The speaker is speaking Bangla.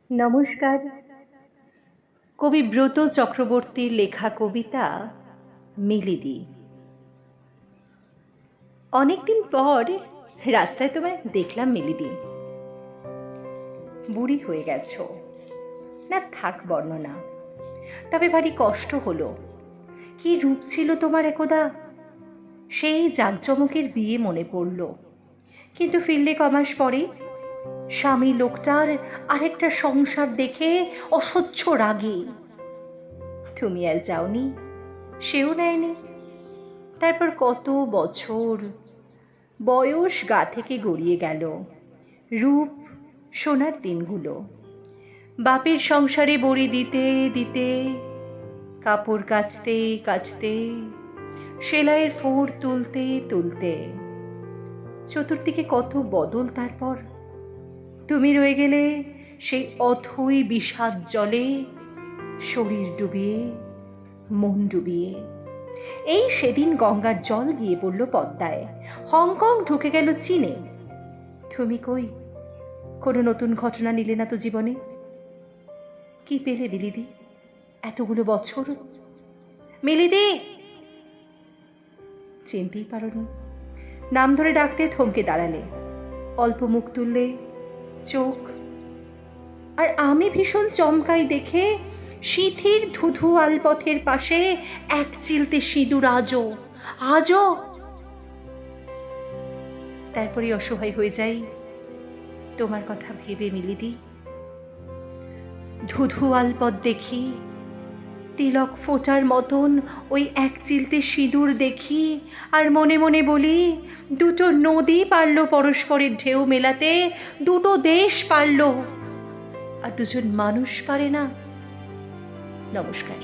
নমস্কার। কবি ব্রত চক্রবর্তীর লেখা কবিতা মিলিদি। অনেকদিন পর রাস্তায় তোমায় দেখলাম মিলিদি। বুড়ি হয়ে গেছো, না থাক বর্ণনা। তবে ভারী কষ্ট হলো। কি রূপ ছিল তোমার একদা, সেই জাঁকজমকের বিয়ে মনে পড়ল। কিন্তু ফিরলে কমাস পরে স্বামী লোকটার আরেকটা সংসার দেখে অসহ্য রাগে। তুমি আর যাওনি, সেও নেয়নি। তারপর কত বছর, বয়স গা থেকে গড়িয়ে গেল। রূপ সোনার দিনগুলো, বাপের সংসারে বড়ি দিতে দিতে, কাপড় কাচতে কাচতে, সেলাইয়ের ফোঁড় তুলতে তুলতে, চতুর্দিকে কত বদল। তারপর তুমি রয়ে গেলে সেই অথই বিষাদ জলে, শরীর ডুবিয়ে মন ডুবিয়ে। এই সেদিন গঙ্গার জল গিয়ে পড়ল পদ্মায়, হংকং ঢুকে গেল চীনে। তুমি কই, কোনো নতুন ঘটনা নিলে না তো জীবনে? কি পেলে মিলিদি এতগুলো বছর? মিলিদি, চিনতেই পারোনি। নাম ধরে ডাকতে থমকে দাঁড়ালে, অল্প মুখ তুললে, চোখ। আর আমি ভীষণ চমকাই দেখে সিথির ধুধু আলপথের পাশে এক চিলতে সিঁদুর আজও আজও। তারপরে অসহায় হয়ে যাই তোমার কথা ভেবে মিলিদি। ধুধু আলপথ দেখি, তিলক ফোটার মতন ওই এক চিলতে সিঁদুর দেখি, আর মনে মনে বলি, দুটো নদী পারল পরস্পরের ঢেউ মেলাতে, দুটো দেশ পারল, আর দুজন মানুষ পারে না। নমস্কার।